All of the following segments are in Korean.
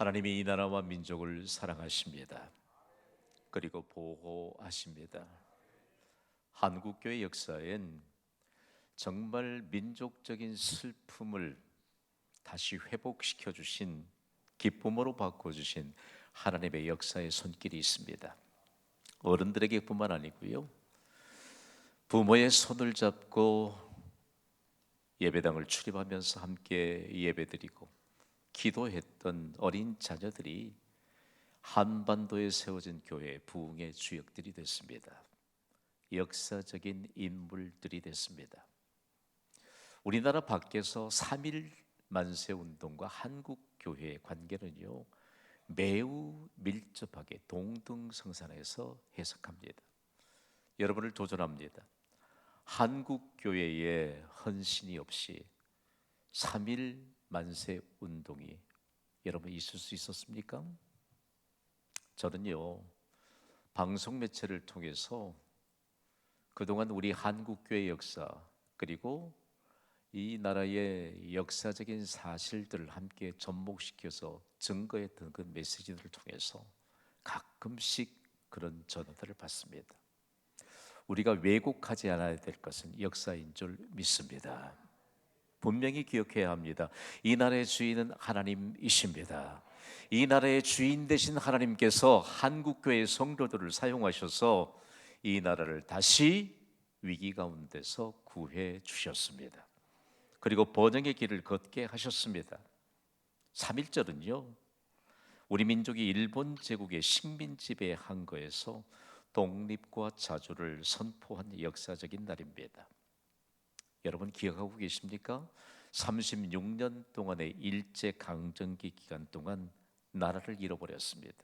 하나님이 이 나라와 민족을 사랑하십니다. 그리고 보호하십니다. 한국교회 역사엔 정말 민족적인 슬픔을 다시 회복시켜 주신, 기쁨으로 바꿔주신 하나님의 역사의 손길이 있습니다. 어른들에게뿐만 아니고요, 부모의 손을 잡고 예배당을 출입하면서 함께 예배드리고 기도했던 어린 자녀들이 한반도에 세워진 교회의 부흥의 주역들이 됐습니다. 역사적인 인물들이 됐습니다. 우리나라 밖에서 3.1 만세 운동과 한국 교회의 관계는요, 매우 밀접하게 동등성산해서 해석합니다. 여러분을 도전합니다. 한국 교회의 헌신이 없이 3.1 만세 운동이 여러분 있을 수 있었습니까? 저는요, 방송 매체를 통해서 그동안 우리 한국교회 역사, 그리고 이 나라의 역사적인 사실들을 함께 접목시켜서 증거했던 그 메시지들을 통해서 가끔씩 그런 전화들을 받습니다. 우리가 왜곡하지 않아야 될 것은 역사인 줄 믿습니다. 분명히 기억해야 합니다. 이 나라의 주인은 하나님이십니다. 이 나라의 주인 되신 하나님께서 한국교회 성도들을 사용하셔서 이 나라를 다시 위기 가운데서 구해 주셨습니다. 그리고 번영의 길을 걷게 하셨습니다. 3.1절은요, 우리 민족이 일본 제국의 식민 지배한 거에서 독립과 자주를 선포한 역사적인 날입니다. 여러분 기억하고 계십니까? 36년 동안의 일제강점기 기간 동안 나라를 잃어버렸습니다.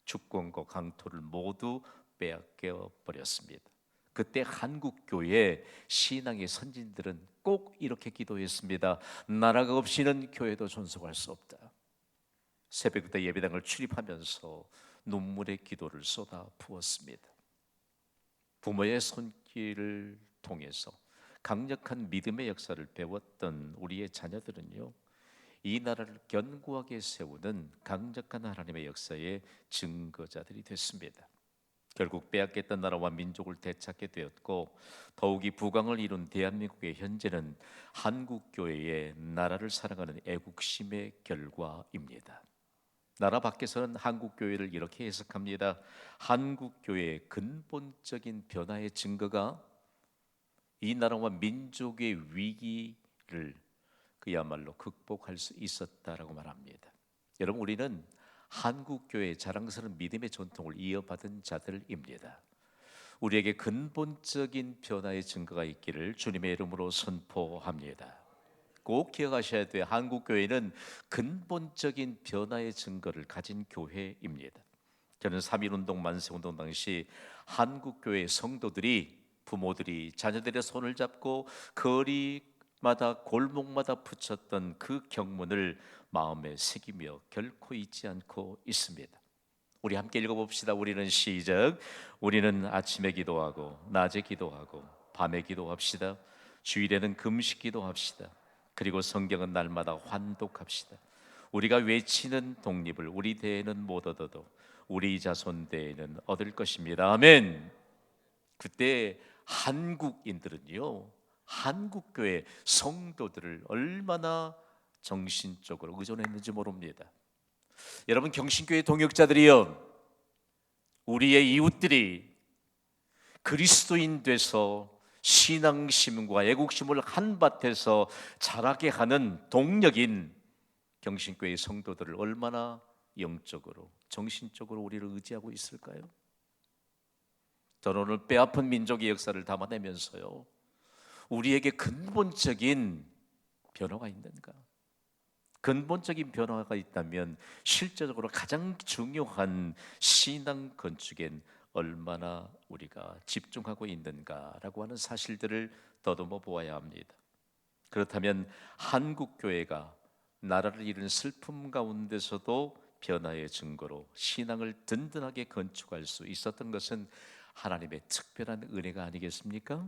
주권과 강토를 모두 빼앗겨 버렸습니다. 그때 한국교회 신앙의 선진들은 꼭 이렇게 기도했습니다. 나라가 없이는 교회도 존속할 수 없다. 새벽부터 예배당을 출입하면서 눈물의 기도를 쏟아 부었습니다. 부모의 손길을 통해서 강력한 믿음의 역사를 배웠던 우리의 자녀들은요, 이 나라를 견고하게 세우는 강력한 하나님의 역사의 증거자들이 됐습니다. 결국 빼앗겼던 나라와 민족을 되찾게 되었고, 더욱이 부강을 이룬 대한민국의 현재는 한국교회의 나라를 사랑하는 애국심의 결과입니다. 나라 밖에서는 한국교회를 이렇게 해석합니다. 한국교회의 근본적인 변화의 증거가 이 나라와 민족의 위기를 그야말로 극복할 수 있었다라고 말합니다. 여러분, 우리는 한국교회의 자랑스러운 믿음의 전통을 이어받은 자들입니다. 우리에게 근본적인 변화의 증거가 있기를 주님의 이름으로 선포합니다. 꼭 기억하셔야 돼요. 한국교회는 근본적인 변화의 증거를 가진 교회입니다. 저는 3.1운동 만세운동 당시 한국교회 성도들이, 부모들이 자녀들의 손을 잡고 거리마다 골목마다 붙였던 그 경문을 마음에 새기며 결코 잊지 않고 있습니다. 우리 함께 읽어봅시다. 우리는 시작. 우리는 아침에 기도하고 낮에 기도하고 밤에 기도합시다. 주일에는 금식 기도합시다. 그리고 성경은 날마다 환독합시다. 우리가 외치는 독립을 우리 대에는 못 얻어도 우리 자손 대에는 얻을 것입니다. 아멘. 그때 한국인들은요, 한국교회 성도들을 얼마나 정신적으로 의존했는지 모릅니다. 여러분, 경신교회 동역자들이요, 우리의 이웃들이 그리스도인 돼서 신앙심과 애국심을 한밭에서 자라게 하는 동력인 경신교회 성도들을 얼마나 영적으로, 정신적으로 우리를 의지하고 있을까요? 저는 오늘 뼈아픈 민족의 역사를 담아내면서요, 우리에게 근본적인 변화가 있는가? 근본적인 변화가 있다면 실제적으로 가장 중요한 신앙 건축엔 얼마나 우리가 집중하고 있는가라고 하는 사실들을 더듬어 보아야 합니다. 그렇다면 한국교회가 나라를 잃은 슬픔 가운데서도 변화의 증거로 신앙을 든든하게 건축할 수 있었던 것은 하나님의 특별한 은혜가 아니겠습니까?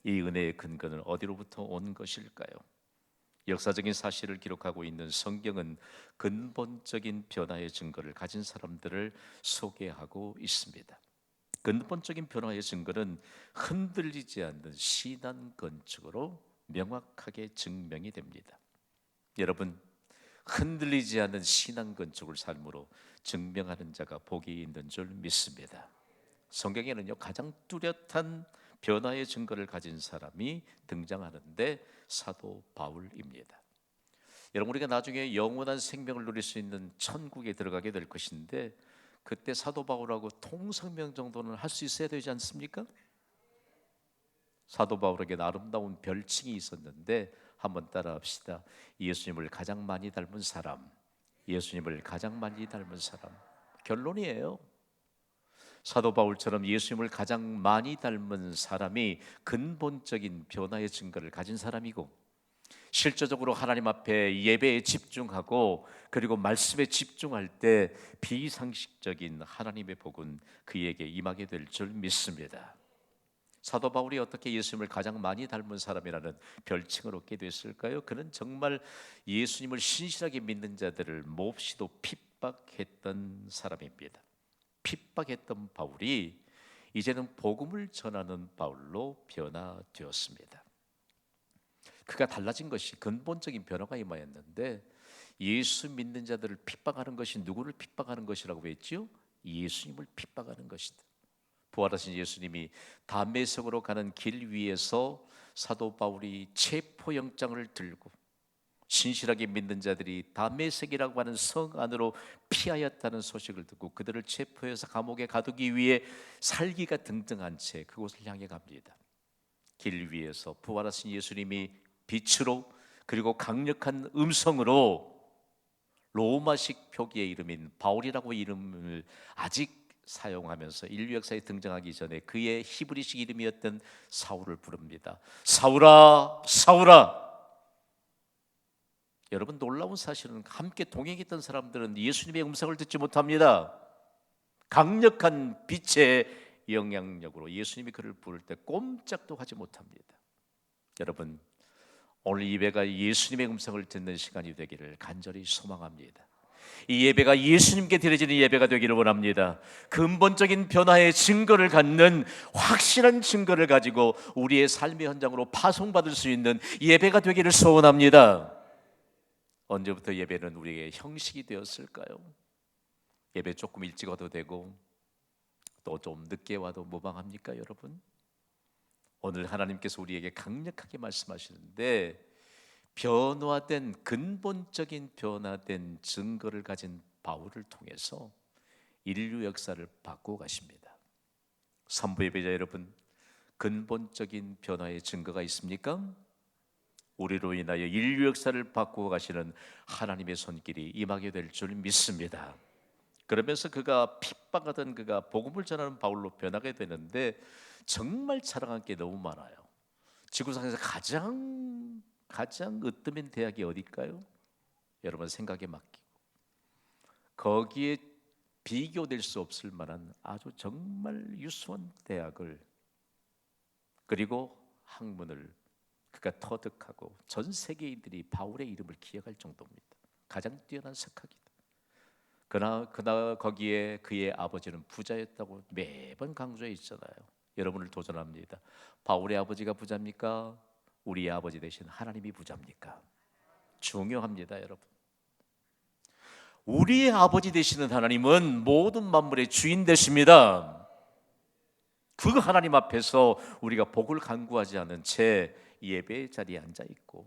이 은혜의 근거는 어디로부터 온 것일까요? 역사적인 사실을 기록하고 있는 성경은 근본적인 변화의 증거를 가진 사람들을 소개하고 있습니다. 근본적인 변화의 증거는 흔들리지 않는 신앙 건축으로 명확하게 증명이 됩니다. 여러분, 흔들리지 않는 신앙 건축을 삶으로 증명하는 자가 복이 있는 줄 믿습니다. 성경에는요, 가장 뚜렷한 변화의 증거를 가진 사람이 등장하는데 사도 바울입니다. 여러분, 우리가 나중에 영원한 생명을 누릴 수 있는 천국에 들어가게 될 것인데 그때 사도 바울하고 통성명 정도는 할 수 있어야 되지 않습니까? 사도 바울에게 아름다운 별칭이 있었는데 한번 따라합시다. 예수님을 가장 많이 닮은 사람, 예수님을 가장 많이 닮은 사람. 결론이에요. 사도 바울처럼 예수님을 가장 많이 닮은 사람이 근본적인 변화의 증거를 가진 사람이고, 실제적으로 하나님 앞에 예배에 집중하고 그리고 말씀에 집중할 때 비상식적인 하나님의 복은 그에게 임하게 될 줄 믿습니다. 사도 바울이 어떻게 예수님을 가장 많이 닮은 사람이라는 별칭을 얻게 됐을까요? 그는 정말 예수님을 신실하게 믿는 자들을 몹시도 핍박했던 사람입니다. 핍박했던 바울이 이제는 복음을 전하는 바울로 변화되었습니다. 그가 달라진 것이 근본적인 변화가 임하였는데, 예수 믿는 자들을 핍박하는 것이 누구를 핍박하는 것이라고 했지요? 예수님을 핍박하는 것이다. 부활하신 예수님이 담메색으로 가는 길 위에서 사도 바울이 체포영장을 들고 신실하게 믿는 자들이 담메색이라고 하는 성 안으로 피하였다는 소식을 듣고 그들을 체포해서 감옥에 가두기 위해 살기가 등등한 채 그곳을 향해 갑니다. 길 위에서 부활하신 예수님이 빛으로 그리고 강력한 음성으로 로마식 표기의 이름인 바울이라고 이름을 아직 사용하면서 인류 역사에 등장하기 전에 그의 히브리식 이름이었던 사울을 부릅니다. 사울아, 사울아. 여러분, 놀라운 사실은 함께 동행했던 사람들은 예수님의 음성을 듣지 못합니다. 강력한 빛의 영향력으로 예수님이 그를 부를 때 꼼짝도 하지 못합니다. 여러분, 오늘 예배가 예수님의 음성을 듣는 시간이 되기를 간절히 소망합니다. 이 예배가 예수님께 드려지는 예배가 되기를 원합니다. 근본적인 변화의 증거를 갖는 확실한 증거를 가지고 우리의 삶의 현장으로 파송받을 수 있는 예배가 되기를 소원합니다. 언제부터 예배는 우리에게 형식이 되었을까요? 예배 조금 일찍 와도 되고 또 좀 늦게 와도 무방합니까, 여러분? 오늘 하나님께서 우리에게 강력하게 말씀하시는데, 변화된 근본적인 변화된 증거를 가진 바울을 통해서 인류 역사를 바꾸어 가십니다. 산부 예배자 여러분, 근본적인 변화의 증거가 있습니까? 우리로 인하여 인류 역사를 바꾸어 가시는 하나님의 손길이 임하게 될 줄 믿습니다. 그러면서 그가 핍박하던 그가 복음을 전하는 바울로 변하게 되는데, 정말 자랑할 게 너무 많아요. 지구상에서 가장 으뜸인 대학이 어딜까요? 여러분 생각에 맡기고 거기에 비교될 수 없을 만한 아주 정말 유수한 대학을, 그리고 학문을 그가 터득하고 전 세계인들이 바울의 이름을 기억할 정도입니다. 가장 뛰어난 석학이다. 그러나 거기에 그의 아버지는 부자였다고 매번 강조해 있잖아요. 여러분을 도전합니다. 바울의 아버지가 부자입니까? 우리의 아버지 대신 하나님이 부자입니까? 중요합니다, 여러분. 우리의 아버지 되시는 하나님은 모든 만물의 주인 되십니다. 그 하나님 앞에서 우리가 복을 간구하지 않은 채 예배의 자리에 앉아 있고,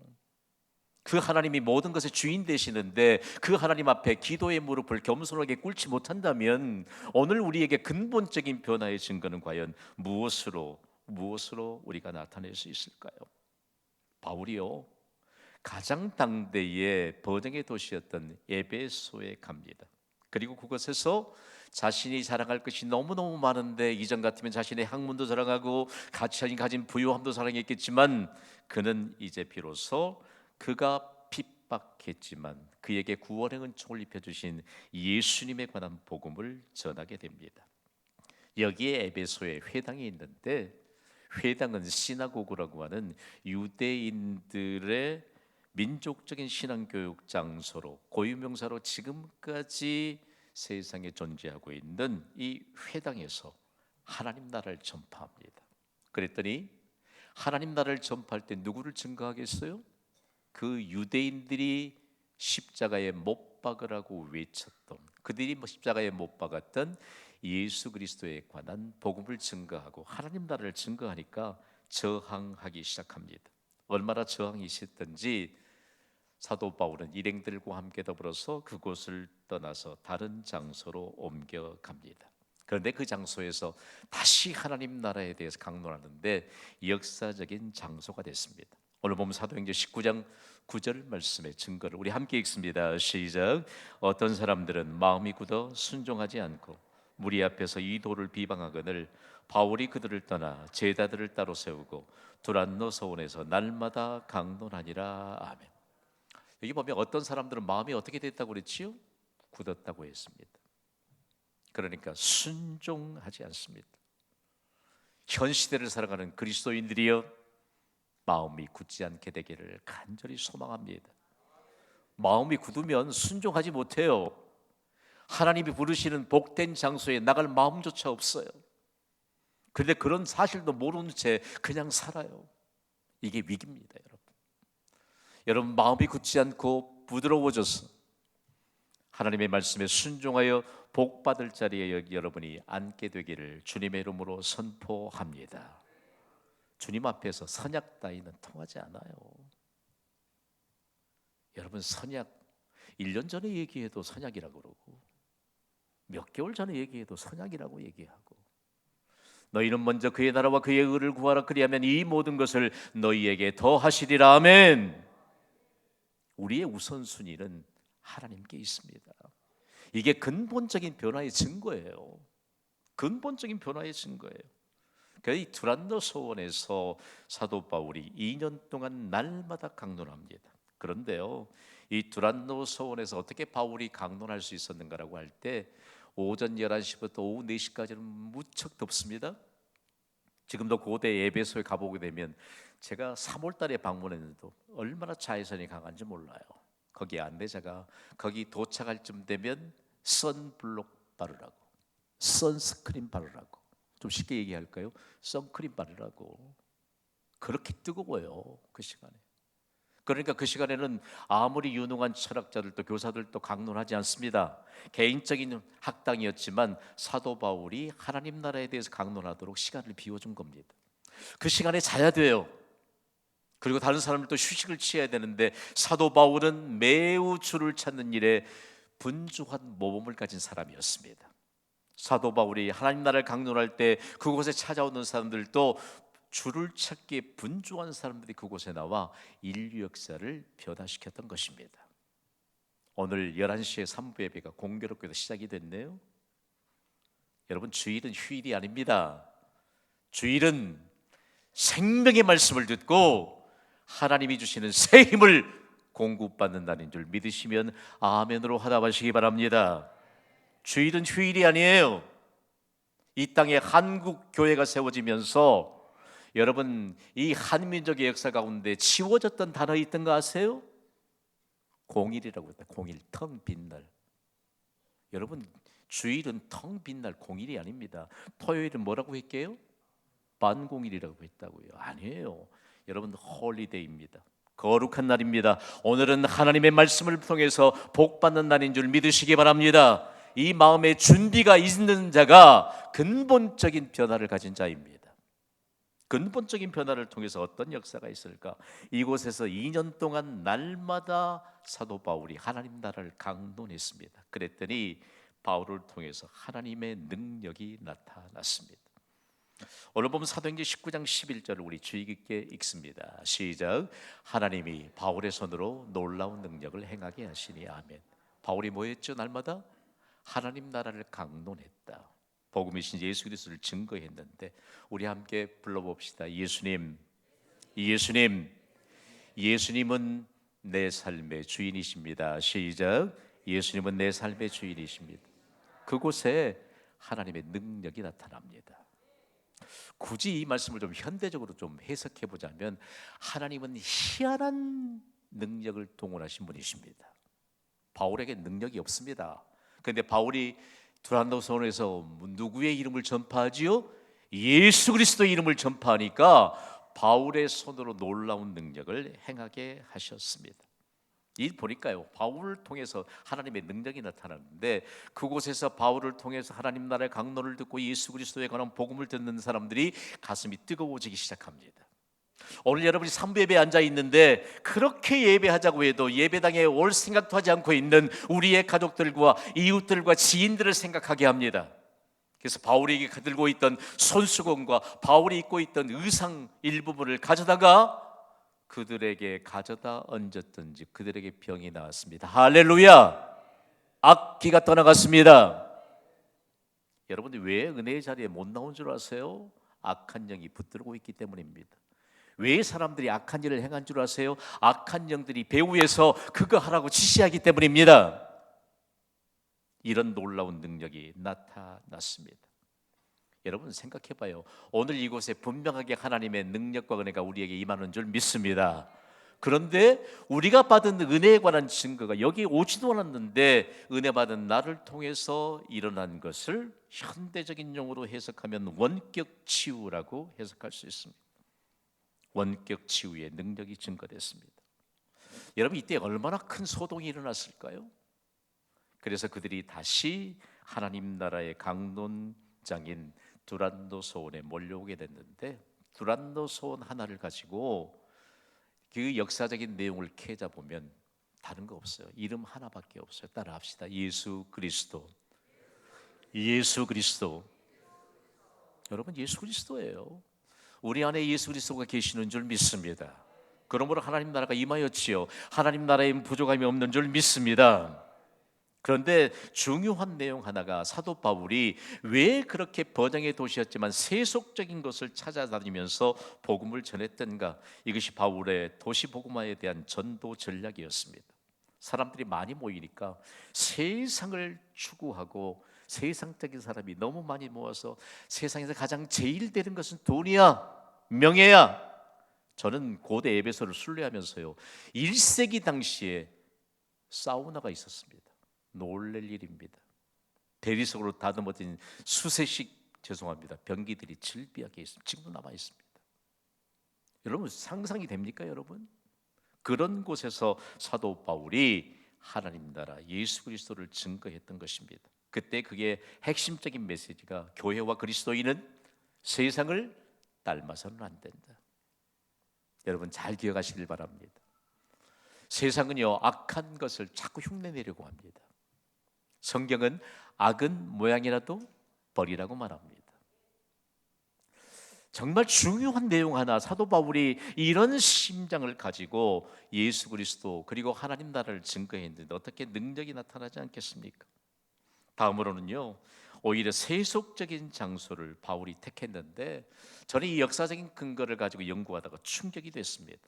그 하나님이 모든 것의 주인 되시는데 그 하나님 앞에 기도의 무릎을 겸손하게 꿇지 못한다면 오늘 우리에게 근본적인 변화의 증거는 과연 무엇으로 우리가 나타낼 수 있을까요? 바울이요, 가장 당대의 번영의 도시였던 에베소에 갑니다. 그리고 그곳에서 자신이 자랑할 것이 너무너무 많은데, 이전 같으면 자신의 학문도 자랑하고 가진 부유함도 자랑했겠지만, 그는 이제 비로소 그가 핍박했지만 그에게 구원의 은총을 입혀주신 예수님에 관한 복음을 전하게 됩니다. 여기에 에베소에 회당이 있는데, 회당은 시나고그라고 하는 유대인들의 민족적인 신앙교육 장소로 고유명사로 지금까지 세상에 존재하고 있는 이 회당에서 하나님 나라를 전파합니다. 그랬더니 하나님 나라를 전파할 때 누구를 증거하겠어요? 그 유대인들이 십자가에 못 박으라고 외쳤던, 그들이 십자가에 못 박았던 예수 그리스도에 관한 복음을 증거하고 하나님 나라를 증거하니까 저항하기 시작합니다. 얼마나 저항이 있었던지 사도 바울은 일행들과 함께 더불어서 그곳을 떠나서 다른 장소로 옮겨갑니다. 그런데 그 장소에서 다시 하나님 나라에 대해서 강론하는데 역사적인 장소가 됐습니다. 오늘 보면 사도행전 19장 9절 말씀의 증거를 우리 함께 읽습니다. 시작. 어떤 사람들은 마음이 굳어 순종하지 않고 무리 앞에서 이 도를 비방하거늘 바울이 그들을 떠나 제자들을 따로 세우고 두란노 서원에서 날마다 강론하니라. 아멘. 여기 보면 어떤 사람들은 마음이 어떻게 됐다고 그랬지요? 굳었다고 했습니다. 그러니까 순종하지 않습니다. 현 시대를 살아가는 그리스도인들이여 마음이 굳지 않게 되기를 간절히 소망합니다. 마음이 굳으면 순종하지 못해요. 하나님이 부르시는 복된 장소에 나갈 마음조차 없어요. 그런데 그런 사실도 모르는 채 그냥 살아요. 이게 위기입니다, 여러분. 여러분 마음이 굳지 않고 부드러워져서 하나님의 말씀에 순종하여 복 받을 자리에 여러분이 앉게 되기를 주님의 이름으로 선포합니다. 주님 앞에서 선약 따위는 통하지 않아요. 여러분 선약 1년 전에 얘기해도 선약이라고 그러고 몇 개월 전에 얘기해도 선약이라고 얘기하고 너희는 먼저 그의 나라와 그의 의를 구하라 그리하면 이 모든 것을 너희에게 더하시리라. 아멘. 우리의 우선순위는 하나님께 있습니다. 이게 근본적인 변화의 증거예요. 근본적인 변화의 증거예요. 이 두란노 소원에서 사도 바울이 2년 동안 날마다 강론합니다. 그런데요, 이 두란노 소원에서 어떻게 바울이 강론할 수 있었는가라고 할 때 오전 11시부터 오후 4시까지는 무척 덥습니다. 지금도 고대 에베소에 가보게 되면 제가 3월 달에 방문했는데도 얼마나 자외선이 강한지 몰라요. 거기 안내자가 거기 도착할 쯤 되면 선블록 바르라고, 선스크린 바르라고, 좀 쉽게 얘기할까요? 선크림 바르라고. 그렇게 뜨거워요, 그 시간에. 그러니까 그 시간에는 아무리 유능한 철학자들도 교사들도 강론하지 않습니다. 개인적인 학당이었지만 사도 바울이 하나님 나라에 대해서 강론하도록 시간을 비워준 겁니다. 그 시간에 자야 돼요. 그리고 다른 사람들도 휴식을 취해야 되는데 사도 바울은 매우 주를 찾는 일에 분주한 모범을 가진 사람이었습니다. 사도 바울이 하나님 나라를 강론할 때 그곳에 찾아오는 사람들도 주를 찾기에 분주한 사람들이 그곳에 나와 인류 역사를 변화시켰던 것입니다. 오늘 11시에 3부 예배가 공교롭게도 시작이 됐네요. 여러분 주일은 휴일이 아닙니다. 주일은 생명의 말씀을 듣고 하나님이 주시는 새 힘을 공급받는 날인 줄 믿으시면 아멘으로 화답하시기 바랍니다. 주일은 휴일이 아니에요. 이 땅에 한국 교회가 세워지면서 여러분 이 한민족의 역사 가운데 지워졌던 단어 있던 거 아세요? 공일이라고 했다. 공일, 텅 빈 날. 여러분 주일은 텅 빈 날, 공일이 아닙니다. 토요일은 뭐라고 했게요? 반공일이라고 했다고요. 아니에요. 여러분 홀리데이입니다. 거룩한 날입니다. 오늘은 하나님의 말씀을 통해서 복받는 날인 줄 믿으시기 바랍니다. 이 마음에 준비가 있는 자가 근본적인 변화를 가진 자입니다. 근본적인 변화를 통해서 어떤 역사가 있을까? 이곳에서 2년 동안 날마다 사도 바울이 하나님 나라를 강론했습니다. 그랬더니 바울을 통해서 하나님의 능력이 나타났습니다. 오늘 보면 사도행전 19장 11절을 우리 주의 깊게 읽습니다. 시작. 하나님이 바울의 손으로 놀라운 능력을 행하게 하시니. 아멘. 바울이 뭐 했죠? 날마다 하나님 나라를 강론했다. 복음이신 예수 그리스도를 증거했는데 우리 함께 불러봅시다. 예수님, 예수님, 예수님은 내 삶의 주인이십니다. 시작. 예수님은 내 삶의 주인이십니다. 그곳에 하나님의 능력이 나타납니다. 굳이 이 말씀을 좀 현대적으로 좀 해석해 보자면 하나님은 희한한 능력을 동원하신 분이십니다. 바울에게 능력이 없습니다. 그런데 바울이 두란노선에서 누구의 이름을 전파하지요? 예수 그리스도의 이름을 전파하니까 바울의 손으로 놀라운 능력을 행하게 하셨습니다. 이 보니까요, 바울을 통해서 하나님의 능력이 나타나는데, 그곳에서 바울을 통해서 하나님 나라의 강론을 듣고 예수 그리스도에 관한 복음을 듣는 사람들이 가슴이 뜨거워지기 시작합니다. 오늘 여러분이 삼부 예배에 앉아 있는데 그렇게 예배하자고 해도 예배당에 올 생각도 하지 않고 있는 우리의 가족들과 이웃들과 지인들을 생각하게 합니다. 그래서 바울이 들고 있던 손수건과 바울이 입고 있던 의상 일부분을 가져다가 그들에게 가져다 얹었던지 그들에게 병이 나왔습니다. 할렐루야! 악기가 떠나갔습니다. 여러분들 왜 은혜의 자리에 못 나온 줄 아세요? 악한 영이 붙들고 있기 때문입니다. 왜 사람들이 악한 일을 행한 줄 아세요? 악한 영들이 배후에서 그거 하라고 지시하기 때문입니다. 이런 놀라운 능력이 나타났습니다. 여러분 생각해봐요. 오늘 이곳에 분명하게 하나님의 능력과 은혜가 우리에게 임하는 줄 믿습니다. 그런데 우리가 받은 은혜에 관한 증거가 여기 오지도 않았는데 은혜 받은 나를 통해서 일어난 것을 현대적인 용어로 해석하면 원격 치유라고 해석할 수 있습니다. 원격 치유의 능력이 증거됐습니다. 여러분 이때 얼마나 큰 소동이 일어났을까요? 그래서 그들이 다시 하나님 나라의 강론장인 두란노 소원에 몰려오게 됐는데, 두란노 소원 하나를 가지고 그 역사적인 내용을 캐자 보면 다른 거 없어요. 이름 하나밖에 없어요. 따라합시다. 예수 그리스도. 예수 그리스도. 여러분 예수 그리스도예요. 우리 안에 예수 그리스도가 계시는 줄 믿습니다. 그러므로 하나님 나라가 임하였지요. 하나님 나라에 부족함이 없는 줄 믿습니다. 그런데 중요한 내용 하나가, 사도 바울이 왜 그렇게 번영의 도시였지만 세속적인 것을 찾아다니면서 복음을 전했던가? 이것이 바울의 도시 복음화에 대한 전도 전략이었습니다. 사람들이 많이 모이니까 세상을 추구하고 세상적인 사람이 너무 많이 모여서 세상에서 가장 제일 되는 것은 돈이야, 명예야. 저는 고대 에베소를 순례하면서요, 1세기 당시에 사우나가 있었습니다. 놀랄 일입니다. 대리석으로 다듬어진 수세식, 죄송합니다, 변기들이 질비하게 있습니다. 지금도 남아 있습니다. 여러분 상상이 됩니까? 여러분 그런 곳에서 사도 바울이 하나님 나라 예수 그리스도를 증거했던 것입니다. 그때 그게 핵심적인 메시지가, 교회와 그리스도인은 세상을 닮아서는 안 된다. 여러분 잘 기억하시길 바랍니다. 세상은요 악한 것을 자꾸 흉내내려고 합니다. 성경은 악은 모양이라도 버리라고 말합니다. 정말 중요한 내용 하나, 사도 바울이 이런 심장을 가지고 예수 그리스도 그리고 하나님 나라를 증거했는데 어떻게 능력이 나타나지 않겠습니까? 다음으로는요, 오히려 세속적인 장소를 바울이 택했는데 저는 이 역사적인 근거를 가지고 연구하다가 충격이 됐습니다.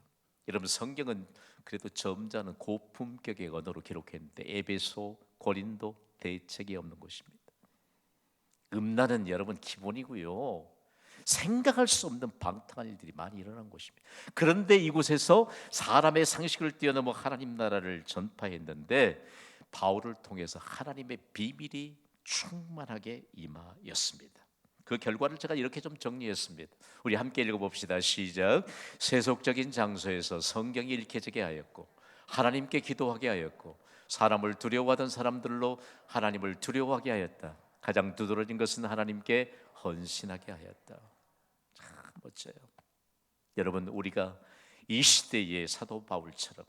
여러분 성경은 그래도 점잖은 고품격의 언어로 기록했는데 에베소, 고린도 대책이 없는 곳입니다. 음란은 여러분 기본이고요, 생각할 수 없는 방탕한 일들이 많이 일어난 곳입니다. 그런데 이곳에서 사람의 상식을 뛰어넘어 하나님 나라를 전파했는데 바울을 통해서 하나님의 비밀이 충만하게 임하였습니다. 그 결과를 제가 이렇게 좀 정리했습니다. 우리 함께 읽어봅시다. 시작. 세속적인 장소에서 성경이 읽혀지게 하였고 하나님께 기도하게 하였고 사람을 두려워하던 사람들로 하나님을 두려워하게 하였다. 가장 두드러진 것은 하나님께 헌신하게 하였다. 참 멋져요. 여러분 우리가 이 시대의 사도 바울처럼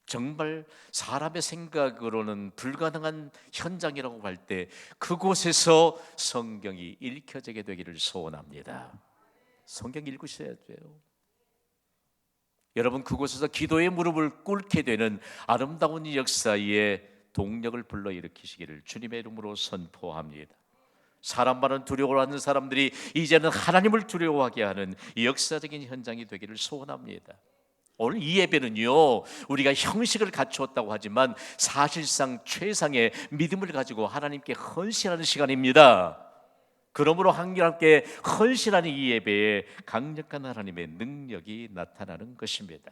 정말 사람의 생각으로는 불가능한 현장이라고 할 때 그곳에서 성경이 읽혀지게 되기를 소원합니다. 성경 읽으셔야 돼요. 여러분 그곳에서 기도의 무릎을 꿇게 되는 아름다운 이 역사의 동력을 불러일으키시기를 주님의 이름으로 선포합니다. 사람만은 두려워하는 사람들이 이제는 하나님을 두려워하게 하는 이 역사적인 현장이 되기를 소원합니다. 오늘 이 예배는요, 우리가 형식을 갖추었다고 하지만 사실상 최상의 믿음을 가지고 하나님께 헌신하는 시간입니다. 그러므로 함께 헌신하는 이 예배에 강력한 하나님의 능력이 나타나는 것입니다.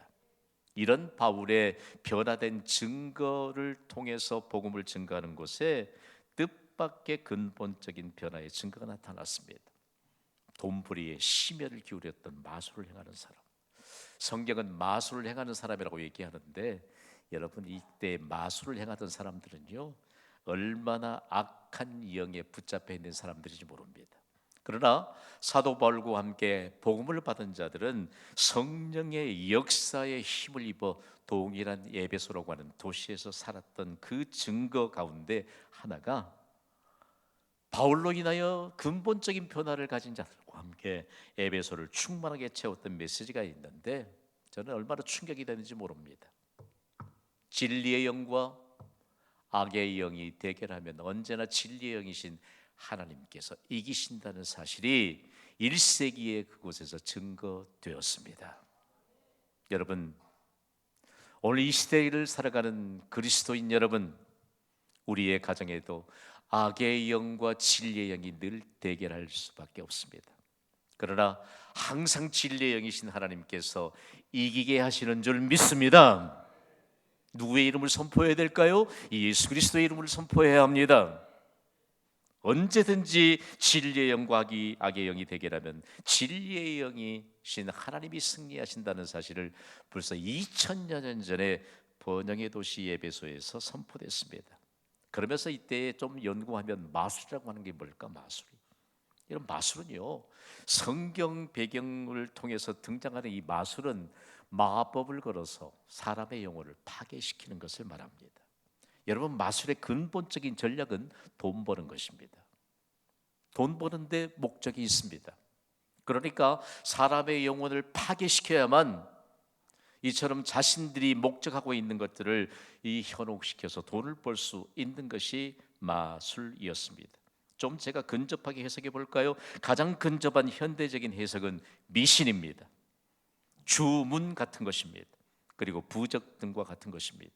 이런 바울의 변화된 증거를 통해서 복음을 증거하는 곳에 뜻밖의 근본적인 변화의 증거가 나타났습니다. 돈벌이에 심혈을 기울였던 마술을 행하는 사람, 성경은 마술을 행하는 사람이라고 얘기하는데, 여러분 이때 마술을 행하던 사람들은요 얼마나 악한 영에 붙잡혀 있는 사람들인지 모릅니다. 그러나 사도 바울과 함께 복음을 받은 자들은 성령의 역사에 힘을 입어 동일한 에베소라고 하는 도시에서 살았던 그 증거 가운데 하나가, 바울로 인하여 근본적인 변화를 가진 자들과 함께 에베소를 충만하게 채웠던 메시지가 있는데, 저는 얼마나 충격이 되는지 모릅니다. 진리의 영과 악의 영이 대결하면 언제나 진리의 영이신 하나님께서 이기신다는 사실이 1세기에 그곳에서 증거되었습니다. 여러분, 오늘 이 시대를 살아가는 그리스도인 여러분, 우리의 가정에도 악의 영과 진리의 영이 늘 대결할 수밖에 없습니다. 그러나 항상 진리의 영이신 하나님께서 이기게 하시는 줄 믿습니다. 누구의 이름을 선포해야 될까요? 예수 그리스도의 이름을 선포해야 합니다. 언제든지 진리의 영과 악의 영이 대결하면 진리의 영이신 하나님이 승리하신다는 사실을 벌써 2000여 년 전에 번영의 도시 에베소에서 선포됐습니다. 그러면서 이때 좀 연구하면 마술이라고 하는 게 뭘까? 마술. 이런 마술은요, 성경 배경을 통해서 등장하는 이 마술은 마법을 걸어서 사람의 영혼을 파괴시키는 것을 말합니다. 여러분, 마술의 근본적인 전략은 돈 버는 것입니다. 돈 버는데 목적이 있습니다. 그러니까 사람의 영혼을 파괴시켜야만 이처럼 자신들이 목적하고 있는 것들을 현혹시켜서 돈을 벌 수 있는 것이 마술이었습니다. 좀 제가 근접하게 해석해 볼까요? 가장 근접한 현대적인 해석은 미신입니다. 주문 같은 것입니다. 그리고 부적 등과 같은 것입니다.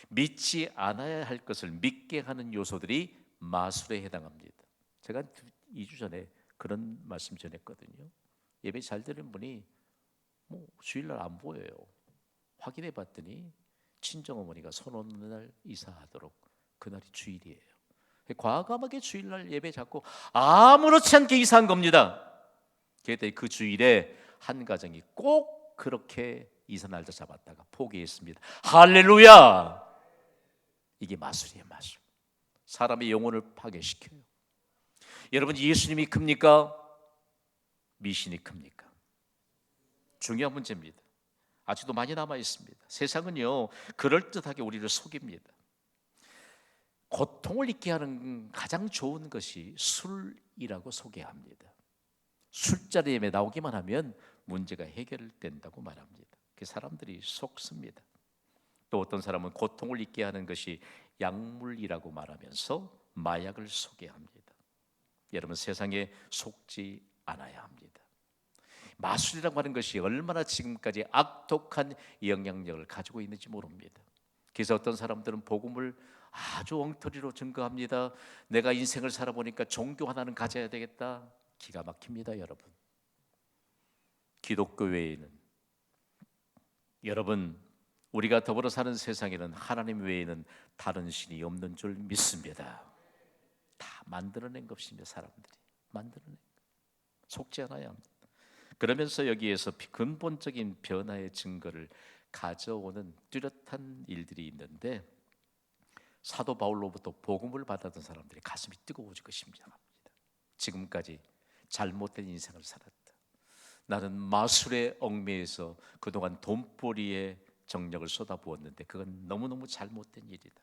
믿지 않아야 할 것을 믿게 하는 요소들이 마술에 해당합니다. 제가 2주 전에 그런 말씀 전했거든요. 예배 잘 드리는 분이 주일날 안 보여요. 확인해 봤더니 친정어머니가 손 없는 날 이사하도록 그날이 주일이에요. 과감하게 주일날 예배 잡고 아무렇지 않게 이사한 겁니다. 그랬더니 그 주일에 한 가정이 꼭 그렇게 이사 날짜 잡았다가 포기했습니다. 할렐루야! 이게 마술이에요, 마술. 사람의 영혼을 파괴시켜요. 여러분, 예수님이 큽니까? 미신이 큽니까? 중요한 문제입니다. 아직도 많이 남아 있습니다. 세상은요 그럴듯하게 우리를 속입니다. 고통을 잊게 하는 가장 좋은 것이 술이라고 소개합니다. 술자리에 나오기만 하면 문제가 해결된다고 말합니다. 그 사람들이 속습니다. 또 어떤 사람은 고통을 잊게 하는 것이 약물이라고 말하면서 마약을 소개합니다. 여러분, 세상에 속지 않아야 합니다. 마술이라고 하는 것이 얼마나 지금까지 악독한 영향력을 가지고 있는지 모릅니다. 그래서 어떤 사람들은 복음을 아주 엉터리로 증거합니다. 내가 인생을 살아보니까 종교 하나는 가져야 되겠다. 기가 막힙니다, 여러분. 기독교 외에는, 여러분, 우리가 더불어 사는 세상에는 하나님 외에는 다른 신이 없는 줄 믿습니다. 다 만들어낸 것입니다. 사람들이 만들어낸 것. 속지 않아야 합니다. 그러면서 여기에서 근본적인 변화의 증거를 가져오는 뚜렷한 일들이 있는데, 사도 바울로부터 복음을 받았던 사람들이 가슴이 뜨거워지고 심장합니다. 지금까지 잘못된 인생을 살았다. 나는 마술의 얽매여서 그동안 돈벌이에 정력을 쏟아부었는데 그건 너무너무 잘못된 일이다.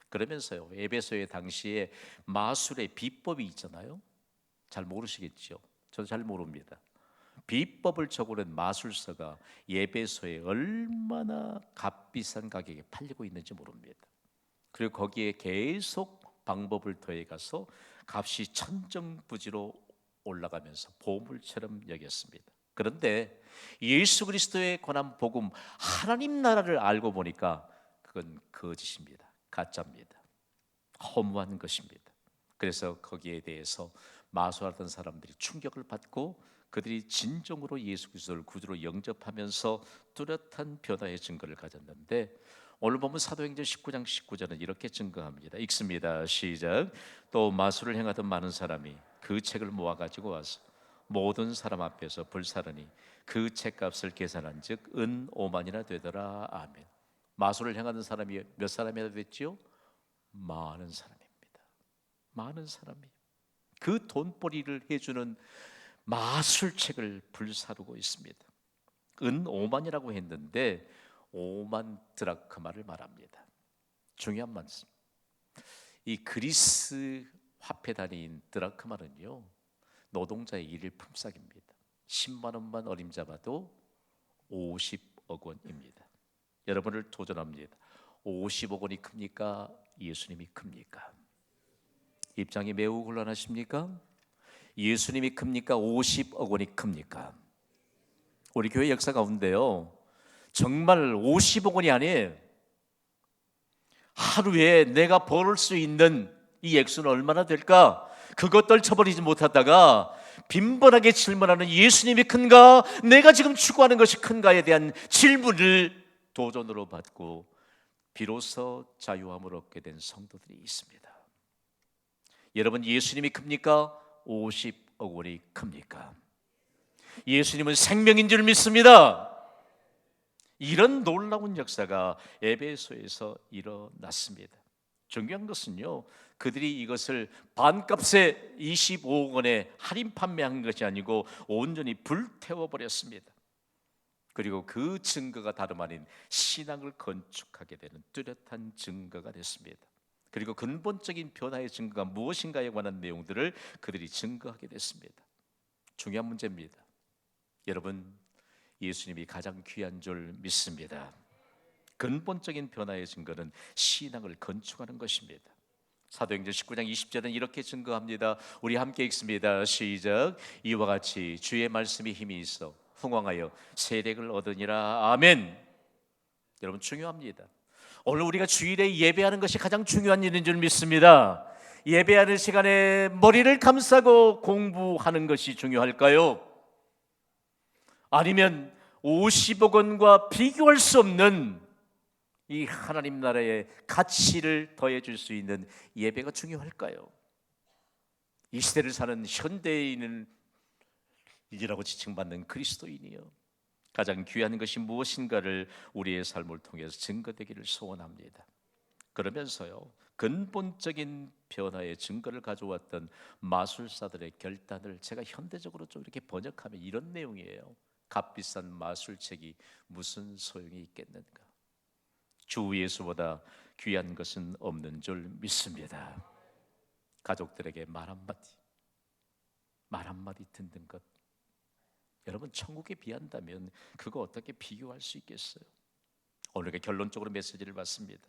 그러면서요, 에베소의 당시에 마술의 비법이 있잖아요. 잘 모르시겠죠? 저도 잘 모릅니다. 비법을 적어낸 마술사가 에베소에 얼마나 값비싼 가격에 팔리고 있는지 모릅니다. 그리고 거기에 계속 방법을 더해가서 값이 천정부지로 올라가면서 보물처럼 여겼습니다. 그런데 예수 그리스도의 권한 복음, 하나님 나라를 알고 보니까 그건 거짓입니다. 가짜입니다. 허무한 것입니다. 그래서 거기에 대해서 마술하던 사람들이 충격을 받고 그들이 진정으로 예수 그리스도를 구주로 영접하면서 뚜렷한 변화의 증거를 가졌는데, 오늘 보면 사도행전 19장 19절은 이렇게 증거합니다. 읽습니다. 시작. 또 마술을 행하던 많은 사람이 그 책을 모아 가지고 와서 모든 사람 앞에서 불사르니 그 책값을 계산한 즉 은 5만이나 되더라. 아멘. 마술을 행하는 사람이 몇 사람이나 됐지요? 많은 사람입니다. 많은 사람이 그 돈벌이를 해주는 마술책을 불사르고 있습니다. 은 5만이라고 했는데 5만 드라크마를 말합니다. 중요한 말씀. 이 그리스 화폐 단위인 드라크마는요, 노동자의 일일 품삯입니다. 10만 원만 어림잡아도 50억 원입니다. 여러분을 도전합니다. 50억 원이 큽니까? 예수님이 큽니까? 입장이 매우 곤란하십니까? 예수님이 큽니까? 50억 원이 큽니까? 우리 교회 역사 가운데요, 정말 50억 원이 아니에요. 하루에 내가 벌을 수 있는 이 액수는 얼마나 될까? 그것 떨쳐버리지 못하다가 빈번하게 질문하는 예수님이 큰가? 내가 지금 추구하는 것이 큰가에 대한 질문을 도전으로 받고 비로소 자유함을 얻게 된 성도들이 있습니다. 여러분, 예수님이 큽니까? 50억 원이 큽니까? 예수님은 생명인 줄 믿습니다. 이런 놀라운 역사가 에베소에서 일어났습니다. 중요한 것은요, 그들이 이것을 반값에 25억 원에 할인 판매한 것이 아니고 온전히 불태워버렸습니다. 그리고 그 증거가 다름 아닌 신앙을 건축하게 되는 뚜렷한 증거가 됐습니다. 그리고 근본적인 변화의 증거가 무엇인가에 관한 내용들을 그들이 증거하게 됐습니다. 중요한 문제입니다. 여러분, 예수님이 가장 귀한 줄 믿습니다. 근본적인 변화의 증거는 신앙을 건축하는 것입니다. 사도행전 19장 20절은 이렇게 증거합니다. 우리 함께 읽습니다. 시작. 이와 같이 주의 말씀이 힘이 있어 흥왕하여 세력을 얻으니라. 아멘. 여러분, 중요합니다. 오늘 우리가 주일에 예배하는 것이 가장 중요한 일인 줄 믿습니다. 예배하는 시간에 머리를 감싸고 공부하는 것이 중요할까요? 아니면 50억 원과 비교할 수 없는 이 하나님 나라의 가치를 더해 줄 수 있는 예배가 중요할까요? 이 시대를 사는 현대인이라고 지칭받는 그리스도인이요, 가장 귀한 것이 무엇인가를 우리의 삶을 통해서 증거되기를 소원합니다. 그러면서요, 근본적인 변화의 증거를 가져왔던 마술사들의 결단을 제가 현대적으로 좀 이렇게 번역하면 이런 내용이에요. 값비싼 마술책이 무슨 소용이 있겠는가? 주 예수보다 귀한 것은 없는 줄 믿습니다. 가족들에게 말 한마디 듣는 것, 여러분, 천국에 비한다면 그거 어떻게 비교할 수 있겠어요? 오늘 결론적으로 메시지를 받습니다.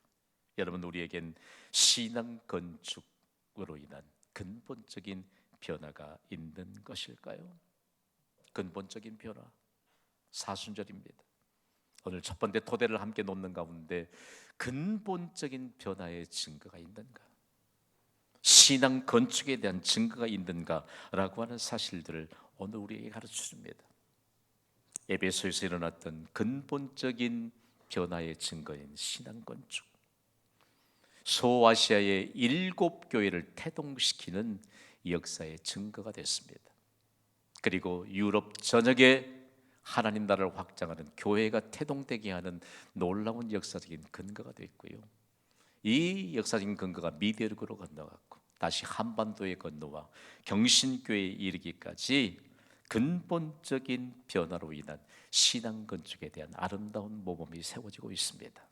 여러분, 우리에겐 신앙 건축으로 인한 근본적인 변화가 있는 것일까요? 근본적인 변화, 사순절입니다. 오늘 첫 번째 토대를 함께 놓는 가운데 근본적인 변화의 증거가 있는가, 신앙 건축에 대한 증거가 있는가라고 하는 사실들을 오늘 우리에게 가르쳐줍니다. 에베소에서 일어났던 근본적인 변화의 증거인 신앙 건축, 소아시아의 7교회를 태동시키는 역사의 증거가 됐습니다. 그리고 유럽 전역에 하나님 나라를 확장하는 교회가 태동되게 하는 놀라운 역사적인 근거가 됐고요, 이 역사적인 근거가 미대륙으로 건너갔고 다시 한반도에 건너와 경신교회에 이르기까지 근본적인 변화로 인한 신앙 건축에 대한 아름다운 모범이 세워지고 있습니다.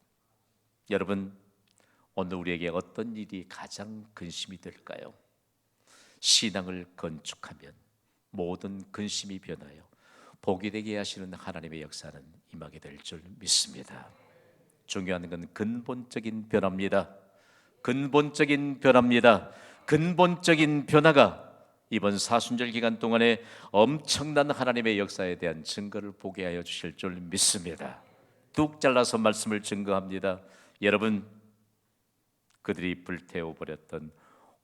여러분, 오늘 우리에게 어떤 일이 가장 근심이 될까요? 신앙을 건축하면 모든 근심이 변하여 복이 되게 하시는 하나님의 역사는 임하게 될 줄 믿습니다. 중요한 건 근본적인 변화입니다. 근본적인 변화입니다. 근본적인 변화가 이번 사순절 기간 동안에 엄청난 하나님의 역사에 대한 증거를 보게 하여 주실 줄 믿습니다. 뚝 잘라서 말씀을 증거합니다. 여러분, 그들이 불태워버렸던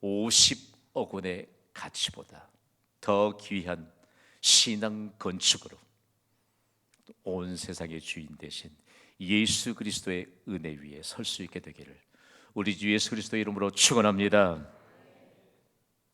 50억 원의 가치보다 더 귀한 신앙 건축으로 온 세상의 주인 되신 예수 그리스도의 은혜 위에 설 수 있게 되기를 우리 주 예수 그리스도의 이름으로 축원합니다.